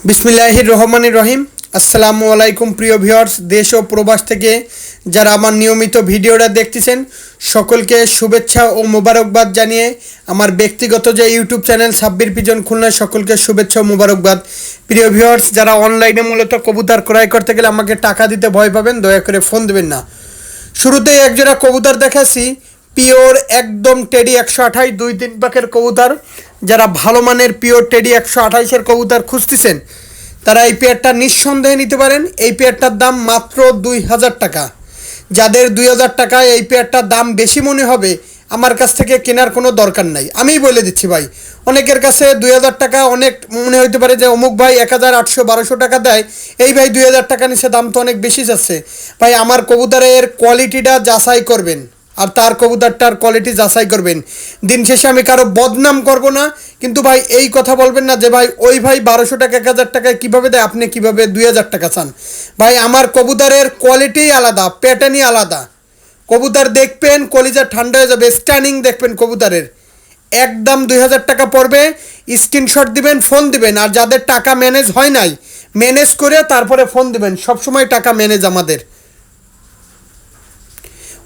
বিসমিল্লাহির রহমানির রহিম। আসসালামু আলাইকুম প্রিয় ভিউয়ার্স, দেশ ও প্রবাস থেকে যারা আমার নিয়মিত ভিডিওটা দেখতেছেন সকলকে শুভেচ্ছা ও মোবারকবাদ জানিয়ে আমার ব্যক্তিগত যে YouTube channel Sabbir pigeon Khulna সকলকে শুভেচ্ছা ও মোবারকবাদ। প্রিয় ভিউয়ার্স, যারা অনলাইনে মূলত কবুতর ক্রয় করতে গেলে আমাকে টাকা দিতে ভয় পাবেন, দয়া করে ফোন দেবেন না। শুরুতেই একজোড়া কবুতর দেখাচ্ছি, পিওর একদম টেডি 128 2-3 পাখের কবুতর। যারা ভালো মানের পিওর টেডি 128-এর কবুতর খুঁজতেছেন তারা এই পেয়ারটা নিঃসন্দেহে নিতে পারেন। এই পেয়ারটার দাম মাত্র 2000 টাকা। যাদের 2000 টাকায় এই পেয়ারটার দাম বেশি মনে হবে আমার কাছ থেকে কেনার কোনো দরকার নাই, আমিই বলে দিচ্ছি ভাই। অনেকের কাছে 2000 টাকা অনেক মনে হতে পারে যে অমুক ভাই 1800-1200 টাকা দেয়, এই ভাই 2000 টাকা নিচে দাম তো অনেক বেশি যাচ্ছে। ভাই আমার কবুতরের কোয়ালিটিটা যাচাই করবেন আর তার কবুতরটার কোয়ালিটি যাচাই করবেন। দিন শেষে আমি কারো বদনাম করব না, কিন্তু ভাই এই কথা বলবেন না যে ভাই ওই ভাই 1200 টাকা 1000 টাকায় কীভাবে দেয়, আপনি কীভাবে 2000 টাকা চান। ভাই আমার কবুতরের কোয়ালিটি আলাদা, প্যাটার্নই আলাদা। কবুতর দেখবেন কলিজা ঠান্ডা হয়ে যাবে, স্ট্যানিং দেখবেন কবুতরের। একদম 2000 টাকা পড়বে, স্ক্রিনশট দিবেন, ফোন দিবেন। আর যাদের টাকা ম্যানেজ হয় নাই, ম্যানেজ করে তারপরে ফোন দিবেন। সবসময় টাকা ম্যানেজ আমাদের।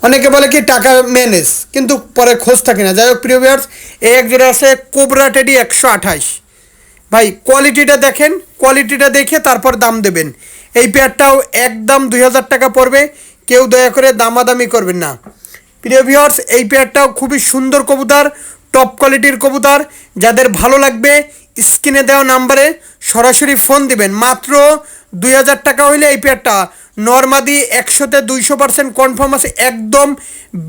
অনেকে বলে কি টাকা ম্যানেজ, কিন্তু পরে খোঁজ থাকে না। যাই হোক প্রিয় ভিউয়ার্স, এই এক জোড়া আছে কোবরা টেডি 128। ভাই কোয়ালিটিটা দেখেন, কোয়ালিটিটা দেখে তারপর দাম দেবেন। এই পেয়ারটাও একদম 2000 টাকা পড়বে, কেউ দয়া করে দামাদামি করবেন না। প্রিয় ভিউয়ার্স, এই পেয়ারটাও খুবই সুন্দর কবুতর, টপ কোয়ালিটির কবুতর। যাদের ভালো লাগবে স্ক্রিনে দেওয়া নাম্বারে সরাসরি ফোন দিবেন। মাত্র 2000 টাকা হইলে এই পেয়ারটা নর্মাদি 100-তে 200% কনফার্ম আছে, একদম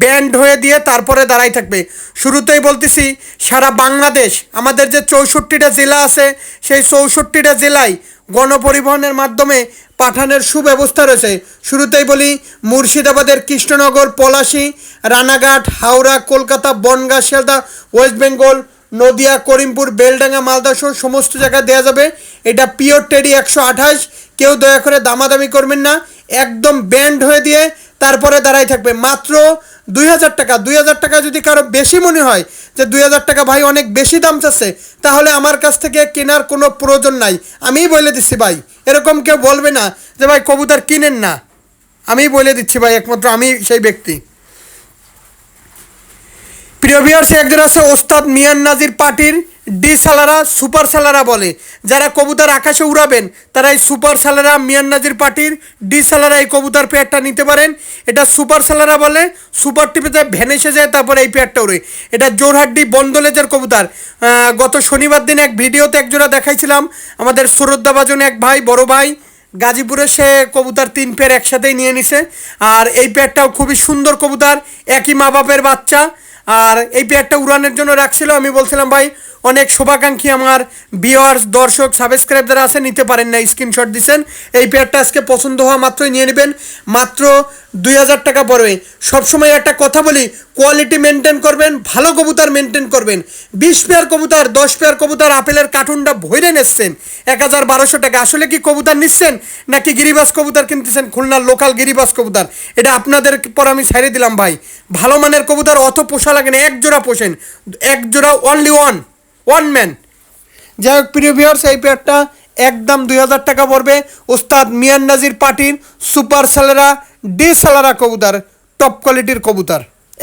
ব্যান্ড হয়ে দিয়ে তারপরে দাঁড়াই থাকবে। শুরুতেই বলতেছি, সারা বাংলাদেশ আমাদের যে 64টা জেলা আছে, সেই 64টা জেলায় গণপরিবহনের মাধ্যমে পাঠানোর সুব্যবস্থা রয়েছে। শুরুতেই বলি, মুর্শিদাবাদের কৃষ্ণনগর, পলাশী, রানাঘাট, হাওড়া, কলকাতা, বনগাঁ, শিয়ালদা, ওয়েস্ট বেঙ্গল, নদিয়া, করিমপুর, বেলডাঙ্গা, মালদা সহ সমস্ত জায়গায় দেওয়া যাবে। এটা পিওর টেডি 128। কেউ দয়া করে দামাদামি করবেন না, একদম ব্যান্ড হয়ে দিয়ে তারপরে দাঁড়াই থাকবে। মাত্র 2000 টাকা। 2000 টাকা যদি কারো বেশি মনে হয় যে 2000 টাকা ভাই অনেক বেশি দাম চাচ্ছে, তাহলে আমার কাছ থেকে কেনার কোনো প্রয়োজন নাই। আমিই বলে দিচ্ছি ভাই, এরকম কেউ বলবে না যে ভাই কবুতর কিনেন না। আমিই বলে দিচ্ছি ভাই, একমাত্র আমি সেই ব্যক্তি। প্রিয় ভিউয়ার্স, একজন আছে ওস্তাদ মিয়ান নাজির পার্টির ডি সালারা, সুপার সালারা বলে। যারা কবুতর আকাশে উড়াবেন তারা এই সুপার সালারা, মিয়ান নাজির পার্টির ডি সালারা এই কবুতর পেয়ারটা নিতে পারেন। এটা সুপার সালারা বলে, সুপার টিপেতে ভ্যানেসে যায় তারপরে এই পেয়ারটা উড়ে। এটা জোরহাড্ডি বন্দলেজের কবুতর। গত শনিবার দিন এক ভিডিওতে একজোড়া দেখাইছিলাম, আমাদের শ্রদ্ধাভাজন এক ভাই, বড় ভাই গাজীপুরে, সে কবুতর 3 পেয়ার একসাথেই নিয়ে নিছে। আর এই পেয়ারটাও খুবই সুন্দর কবুতর, একই মা বাপের বাচ্চা। আর এই পেয়ারটা উড়ানোর জন্য রাখছিল। আমি বলছিলাম ভাই অনেক শুভাকাঙ্ক্ষী আমার ভিউয়ার্স, দর্শক, সাবস্ক্রাইব যারা আছে নিতে পারেন না, স্ক্রিনশট দিচ্ছেন। এই পেয়ারটা আজকে পছন্দ হওয়া মাত্রই নিয়ে নেবেন, মাত্র 2000 টাকা পড়বে। সবসময় একটা কথা বলি, কোয়ালিটি মেনটেন করবেন, ভালো কবুতর মেনটেন করবেন। 20 পেয়ার কবুতর, 10 পেয়ার কবুতর আপেলের কার্টুনটা ভরে নিচ্ছেন 1200 টাকা। আসলে কি কবুতর নিচ্ছেন নাকি গিরিবাস কবুতর কিনতেছেন? খুলনার লোকাল গিরিবাস কবুতর, এটা আপনাদের পর আমি ছাড়িয়ে দিলাম ভাই। ভালো মানের কবুতর অত পোষা লাগে না, এক জোড়া পোষেন, এক জোড়া অনলি ওয়ান ম্যান। যাই হোক প্রিয় ভিউয়ার্স, এই পেয়ারটা একদম 2000 টাকা পড়বে। ওস্তাদ মিয়ান নাজির পার্টির সুপার সালারা, ডি সালারা কবুতর, টপ কোয়ালিটির কবুতর,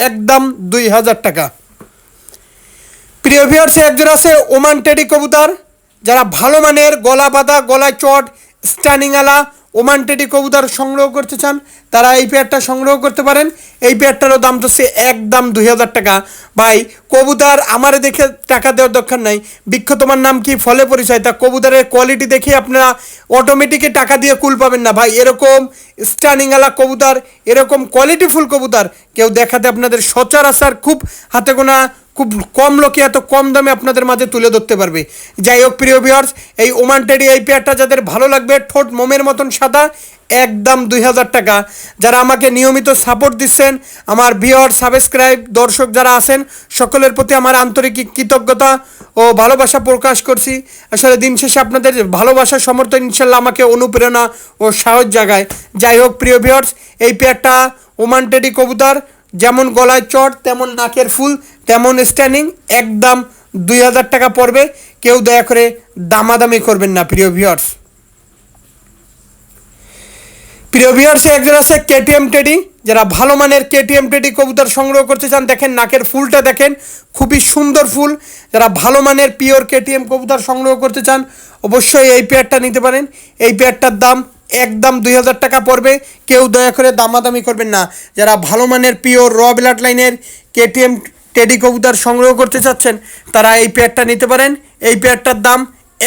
একদম 2000 টাকা। প্রিয় ভিউয়ার্স, একজোড়া আছে ওমান টেডি কবুতর। যারা ভালো মানের গলা বাঁধা, গলায় চট, স্ট্যানিংওয়ালা ওমান টেডি কবুতর সংগ্রহ করতে চান তারা এই পেয়ারটা সংগ্রহ করতে পারেন। এই পেয়ারটারও দাম তো সে একদম 2000 টাকা। ভাই কবুতর আমারে দেখে টাকা দেওয়ার দরকার নাই, বৃক্ষ তোমার নাম কি ফলে পরিচয়, তা কবুতরের কোয়ালিটি দেখে আপনারা অটোমেটিকই টাকা দিয়ে কুল পাবেন না ভাই। এরকম স্ট্যানিংওয়ালা কবুতর, এরকম কোয়ালিটিফুল কবুতর কেউ দেখাতে আপনাদের সচরাচর খুব হাতে গোনা, খুব কম লোকে এত কম দামে আপনাদের মাঝে তুলে ধরতে পারবে। যাই হোক প্রিয় ভিউয়ার্স, এই ওমান টেডি এই পেয়ারটা যাদের ভালো লাগবে, ঠোঁট মোমের মতন সাদা, একদম 2000 টাকা। যারা আমাকে নিয়মিত সাপোর্ট দিচ্ছেন, আমার ভিউয়ার্স, সাবস্ক্রাইব, দর্শক যারা আছেন, সকলের প্রতি আমার আন্তরিক কৃতজ্ঞতা ও ভালোবাসা প্রকাশ করছি। আসলে দিন শেষে আপনাদের ভালোবাসা, সমর্থন ইনশাল্লাহ আমাকে অনুপ্রেরণা ও সাহস জাগায়। যাই হোক প্রিয় ভিউয়ার্স, এই পেয়ারটা ওমান টেডি কবুতর, যেমন গলায় চট, তেমন নাকের ফুল, তেমন স্ট্যান্ডিং, একদম 2000 টাকা পড়বে। কেউ দয়া করে দামাদামি করবেন না প্রিয় ভিউয়ার্স। প্রিয় ভিউয়ার্স, একজন আছে কেটিএম টেডি। যারা ভালো মানের কেটিএম টেডি কবুতর সংগ্রহ করতে চান, দেখেন নাকের ফুলটা দেখেন, খুবই সুন্দর ফুল। যারা ভালো মানের পিওর কেটিএম কবুতর সংগ্রহ করতে চান অবশ্যই এই পেয়ারটা নিতে পারেন। এই পেয়ারটার দাম একদম 2000 টাকা পড়বে। কেউ দয়া করে দামাদামি করবেন না। যারা ভালো মানের পিওর র ব্লাড লাইনের কেটিএম টেডি কবুতর সংগ্রহ করতে চাচ্ছেন তারা এই পেয়ারটা নিতে পারেন। এই পেয়ারটার দাম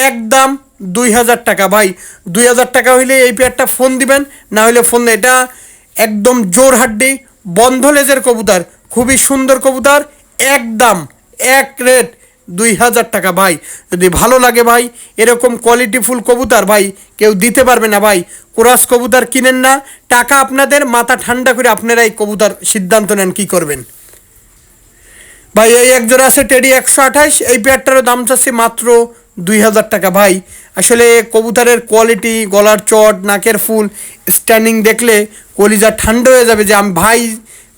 একদম 2000 টাকা ভাই। 2000 টাকা হইলে এই পেয়ারটা ফোন দিবেন, না হলে ফোন, এটা একদম জোর হাড্ডি বন্ধ লেজের কবুতর, খুবই সুন্দর কবুতর, একদম এক রেট 2000 টাকা ভাই। যদি ভালো লাগে ভাই, এরকম কোয়ালিটিফুল কবুতর ভাই কেউ দিতে পারবে না ভাই। কোরাস কবুতর কিনেন না, টাকা আপনাদের, মাথা ঠান্ডা করে আপনারা এই কবুতর সিদ্ধান্ত নেন কী করবেন ভাই। এই একজোড়া আছে টেডি 128, এই পেয়ারটারও দাম চাচ্ছি মাত্র 2000 টাকা ভাই। আসলে কবুতরের কোয়ালিটি, গলার চট, নাকের ফুল, স্ট্যান্ডিং দেখলে কলিজা ঠান্ডা হয়ে যাবে যে আমি ভাই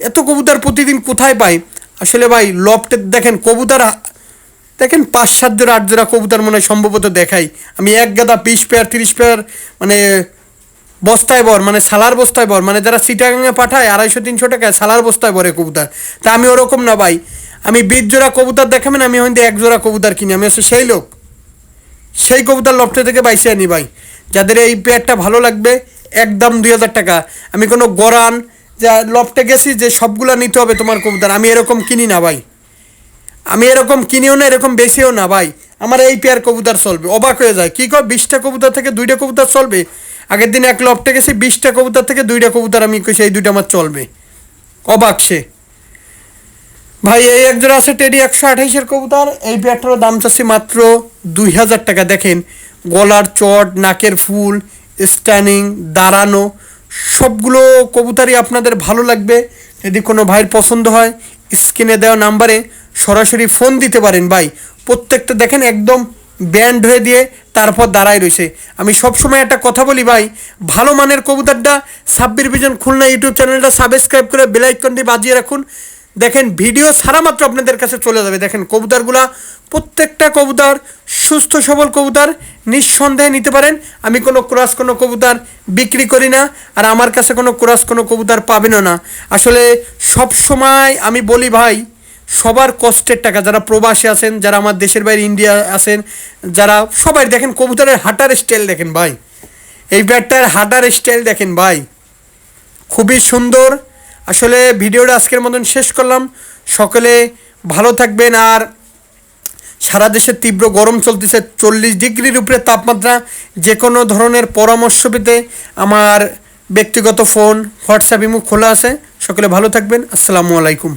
এত কবুতর প্রতিদিন কোথায় পাই। আসলে ভাই লফটে দেখেন কবুতর, দেখেন 5-7 জোড়া 8 জোড়া কবুতর মনে হয় সম্ভবত দেখাই আমি। এক গাদা 20 পেয়ার 30 পেয়ার মানে বস্তায় বর, মানে সালার বস্তায় বর, মানে যারা চিটাগাঙে পাঠায় 250-300 টাকায় সালার বস্তায় বরে কবুতর। তা আমি ওরকম না ভাই, আমি 20 জোড়া কবুতর দেখাবেন, আমি হয়তো 1 জোড়া কবুতর কিনি। আমি হচ্ছে সেই লোক, সেই কবুতর লফটে থেকে বাইসে আনি ভাই। যাদের এই পেয়ারটা ভালো লাগবে একদম 2000 টাকা। আমি কোনো গরান যা লফটে গেছি যে সবগুলা নিতে হবে তোমার কবুতর, আমি এরকম কিনি না ভাই। আমি এরকম কিনিও না, এরকম বেশিও না ভাই। আমার এই পেয়ার কবুতর চলবে। অবাক হয়ে যায়, কী কর 20টা কবুতর থেকে 2টা কবুতর চলবে। আগের দিন এক লফটে গেছি, 20টা কবুতর থেকে 2টা কবুতর আমি কইছি এই 2টা আমার চলবে। অবাক সে ভাই। এই একজোড়া আছে টেডি 128-এর কবুতর, এই পেয়ারটারও দাম চাচ্ছি মাত্র 2000 টাকা। দেখেন গলার চট, নাকের ফুল, স্ট্যান্ডিং, দাঁড়ানো, সবগুলো কবুতরই আপনাদের ভালো লাগবে। যদি কোনো ভাইয়ের পছন্দ হয় স্ক্রিনে দেওয়া নাম্বারে সরাসরি ফোন দিতে পারেন ভাই। প্রত্যেকটা দেখেন একদম ব্যান্ড হয়ে দিয়ে তারপর দাঁড়ায় রয়েছে। আমি সবসময় একটা কথা বলি ভাই, ভালো মানের কবুতরটা সাব্বির ভিশন খুলনা ইউটিউব চ্যানেলটা সাবস্ক্রাইব করে বেল আইকনটি বাজিয়ে রাখুন। দেখেন ভিডিও ছাড়া মাত্র আপনাদের কাছে চলে যাবে। দেখেন কবুতরগুলা, প্রত্যেকটা কবুতর সুস্থ সবল কবুতর, নিঃসন্দেহে নিতে পারেন। আমি কোনো ক্রস কোনো কবুতর বিক্রি করি না, আর আমার কাছে কোনো ক্রস কোনো কবুতর পাবেনও না। আসলে সব সময় আমি বলি ভাই, সবার কষ্টের টাকা, যারা প্রবাসী আছেন, যারা আমার দেশের বাইরে ইন্ডিয়া আছেন, যারা সবাই দেখেন কবুতরের হাঁটার স্টাইল দেখেন ভাই, এই ব্যাটটার হাঁটার স্টাইল দেখেন ভাই, খুবই সুন্দর। আসলে ভিডিওটা আজকের মতন শেষ করলাম। সকলে ভালো থাকবেন। আর সারা দেশে তীব্র গরম চলতেছে, 40 ডিগ্রির উপরে তাপমাত্রা। যে কোনো ধরনের পরামর্শ পেতে আমার ব্যক্তিগত ফোন, হোয়াটসঅ্যাপ ইমো খোলা আছে। সকলে ভালো থাকবেন। আসসালামু আলাইকুম।